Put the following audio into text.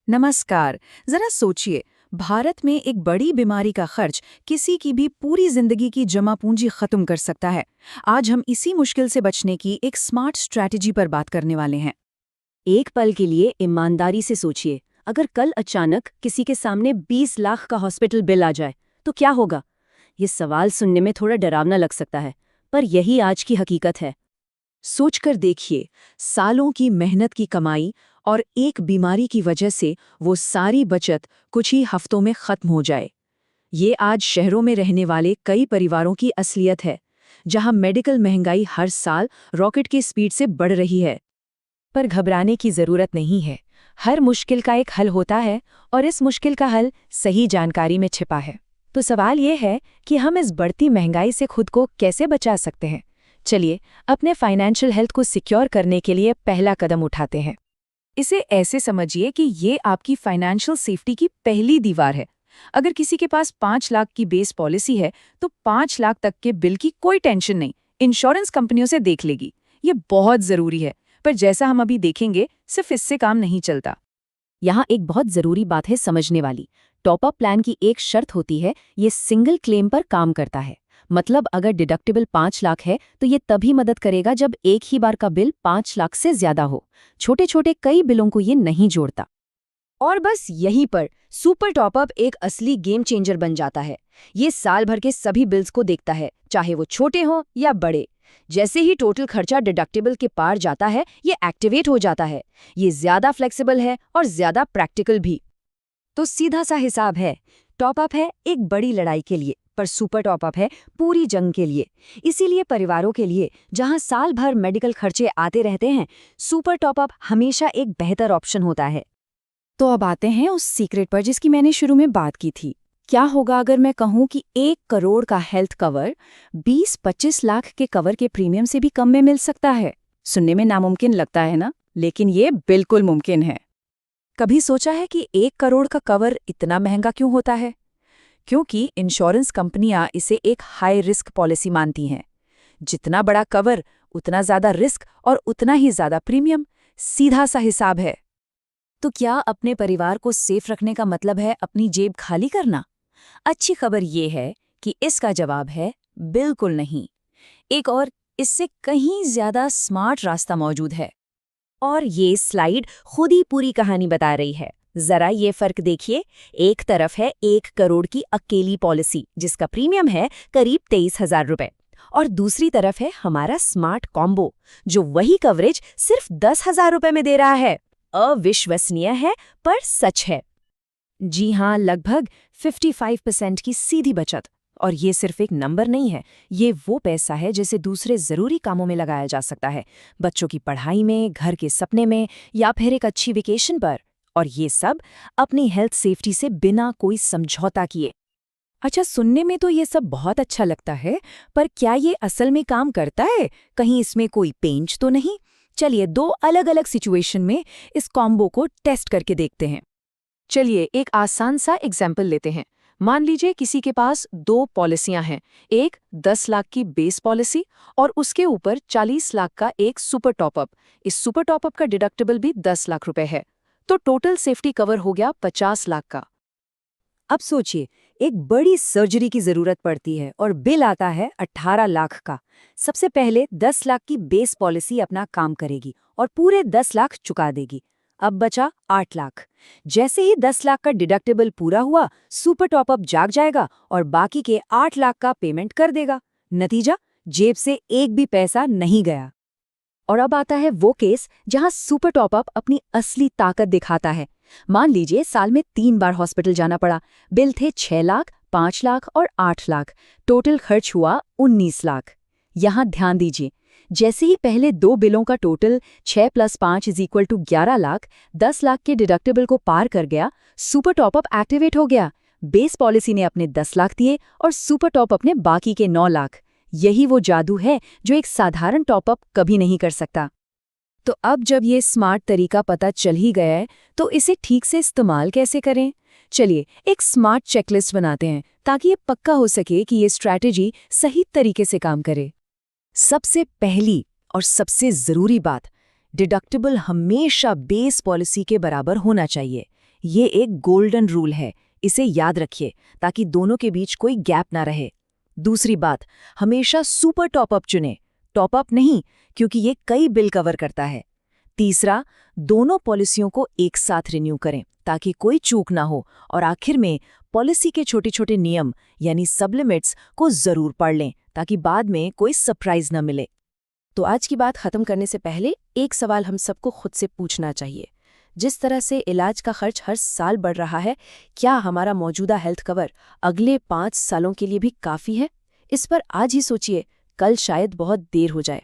नमस्कार। जरा सोचिए, भारत में एक बड़ी बीमारी का खर्च किसी की भी पूरी जिंदगी की जमा पूंजी खत्म कर सकता है। आज हम इसी मुश्किल से बचने की एक स्मार्ट स्ट्रैटेजी पर बात करने वाले हैं। एक पल के लिए ईमानदारी से सोचिए, अगर कल अचानक किसी के सामने 20 लाख का हॉस्पिटल बिल आ जाए तो क्या होगा। ये सवाल सुनने में थोड़ा डरावना लग सकता है, पर यही आज की हकीकत है। सोचकर देखिए, सालों की मेहनत की कमाई और एक बीमारी की वजह से वो सारी बचत कुछ ही हफ्तों में खत्म हो जाए। ये आज शहरों में रहने वाले कई परिवारों की असलियत है, जहां मेडिकल महंगाई हर साल रॉकेट की स्पीड से बढ़ रही है। पर घबराने की जरूरत नहीं है। हर मुश्किल का एक हल होता है, और इस मुश्किल का हल सही जानकारी में छिपा है। तो सवाल ये है कि हम इस बढ़ती महंगाई से खुद को कैसे बचा सकते हैं। चलिए, अपने फाइनेंशियल हेल्थ को सिक्योर करने के लिए पहला कदम उठाते हैं। इसे ऐसे समझिए कि ये आपकी फाइनेंशियल सेफ्टी की पहली दीवार है। अगर किसी के पास 5 लाख की बेस पॉलिसी है, तो 5 लाख तक के बिल की कोई टेंशन नहीं, इंश्योरेंस कंपनियों से देख लेगी। ये बहुत जरूरी है, पर जैसा हम अभी देखेंगे, सिर्फ इससे काम नहीं चलता। यहाँ एक बहुत जरूरी बात है समझने वाली। टॉपअप प्लान की एक शर्त होती है, ये सिंगल क्लेम पर काम करता है। मतलब अगर डिडक्टिबल 5 लाख है तो ये तभी मदद करेगा जब एक ही बार का बिल 5 लाख से ज्यादा हो। छोटे छोटे कई बिलों को ये नहीं जोड़ता। और बस यहीं पर सुपर टॉपअप एक असली गेम चेंजर बन जाता है। ये साल भर के सभी बिल्स को देखता है, चाहे वो छोटे हों या बड़े। जैसे ही टोटल खर्चा डिडक्टिबल के पार जाता है, ये एक्टिवेट हो जाता है। ये ज्यादा फ्लेक्सिबल है और ज्यादा प्रैक्टिकल भी। तो सीधा सा हिसाब है, टॉपअप है एक बड़ी लड़ाई के लिए, पर सुपर टॉपअप है पूरी जंग के लिए। इसीलिए परिवारों के लिए, जहां साल भर मेडिकल खर्चे आते रहते हैं, सुपर टॉपअप हमेशा एक बेहतर ऑप्शन होता है। तो अब आते हैं उस सीक्रेट पर जिसकी मैंने शुरू में बात की थी। क्या होगा अगर मैं कहूं कि 1 करोड़ का हेल्थ कवर 20-25 लाख के कवर के प्रीमियम से भी कम में मिल सकता है? सुनने में नामुमकिन लगता है ना, लेकिन ये बिल्कुल मुमकिन है। कभी सोचा है कि 1 करोड़ का कवर इतना महंगा क्यों होता है? क्योंकि इंश्योरेंस कंपनियां इसे एक हाई रिस्क पॉलिसी मानती हैं। जितना बड़ा कवर, उतना ज्यादा रिस्क और उतना ही ज्यादा प्रीमियम। सीधा सा हिसाब है। तो क्या अपने परिवार को सेफ रखने का मतलब है अपनी जेब खाली करना? अच्छी खबर ये है कि इसका जवाब है बिल्कुल नहीं। एक और इससे कहीं ज्यादा स्मार्ट रास्ता मौजूद है। और ये स्लाइड खुद ही पूरी कहानी बता रही है। जरा ये फर्क देखिए। एक तरफ है 1 करोड़ की अकेली पॉलिसी, जिसका प्रीमियम है करीब 23,000 रुपए, और दूसरी तरफ है हमारा स्मार्ट कॉम्बो, जो वही कवरेज सिर्फ 10,000 रुपए में दे रहा है। अविश्वसनीय है, पर सच है। जी हाँ, लगभग 55% की सीधी बचत। और ये सिर्फ एक नंबर नहीं है, ये वो पैसा है जिसे दूसरे जरूरी कामों में लगाया जा सकता है। बच्चों की पढ़ाई में, घर के सपने में, या फिर एक अच्छी वेकेशन पर। और ये सब अपनी हेल्थ सेफ्टी से बिना कोई समझौता किए। अच्छा, सुनने में तो ये सब बहुत अच्छा लगता है, पर क्या ये असल में काम करता है? कहीं इसमें कोई पेंच तो नहीं? चलिए 2 अलग अलग सिचुएशन में इस कॉम्बो को टेस्ट करके देखते हैं। चलिए एक आसान सा एग्जाम्पल लेते हैं। मान लीजिए किसी के पास 2 पॉलिसियां हैं, एक 10 लाख की बेस पॉलिसी और उसके ऊपर 40 लाख का एक सुपर टॉपअप। इस सुपर टॉपअप का डिडक्टिबल भी 10 लाख रुपए है, तो टोटल सेफ्टी कवर हो गया 50 लाख का। अब सोचिए, एक बड़ी सर्जरी की जरूरत पड़ती है और बिल आता है 18 लाख का। सबसे पहले 10 लाख की बेस पॉलिसी अपना काम करेगी और पूरे 10 लाख चुका देगी। अब बचा 8 लाख। जैसे ही 10 लाख का डिडक्टिबल पूरा हुआ, सुपर टॉपअप जाग जाएगा और बाकी के 8 लाख का पेमेंट कर देगा। नतीजा, जेब से एक भी पैसा नहीं गया। और अब आता है वो केस जहां सुपर टॉपअप अपनी असली ताकत दिखाता है। मान लीजिए साल में 3 बार हॉस्पिटल जाना पड़ा। बिल थे 6 लाख, 5 लाख और 8 लाख। टोटल खर्च हुआ 19 लाख। यहाँ ध्यान दीजिए, जैसे ही पहले 2 बिलों का टोटल 6 + 5 = 11 लाख, 10 लाख के डिडक्टिबल को पार कर गया, सुपर टॉपअप एक्टिवेट हो गया। बेस पॉलिसी ने अपने 10 लाख दिए और सुपर टॉपअप ने बाकी के 9 लाख। यही वो जादू है जो एक साधारण टॉपअप कभी नहीं कर सकता। तो अब जब ये स्मार्ट तरीका पता चल ही गया है, तो इसे ठीक से इस्तेमाल कैसे करें? चलिए एक स्मार्ट चेकलिस्ट बनाते हैं, ताकि ये पक्का हो सके कि ये स्ट्रैटेजी सही तरीके से काम करे। सबसे पहली और सबसे ज़रूरी बात, डिडक्टिबल हमेशा बेस पॉलिसी के बराबर होना चाहिए। ये एक गोल्डन रूल है, इसे याद रखिए ताकि दोनों के बीच कोई गैप ना रहे। दूसरी बात, हमेशा सुपर टॉपअप चुनें, टॉपअप नहीं, क्योंकि ये कई बिल कवर करता है। तीसरा, दोनों पॉलिसियों को एक साथ रिन्यू करें ताकि कोई चूक ना हो। और आखिर में पॉलिसी के छोटे छोटे नियम यानी सबलिमिट्स को जरूर पढ़ लें ताकि बाद में कोई सरप्राइज न मिले। तो आज की बात खत्म करने से पहले एक सवाल हम सबको खुद से पूछना चाहिए। जिस तरह से इलाज का खर्च हर साल बढ़ रहा है, क्या हमारा मौजूदा हेल्थ कवर अगले 5 सालों के लिए भी काफ़ी है? इस पर आज ही सोचिए, कल शायद बहुत देर हो जाए।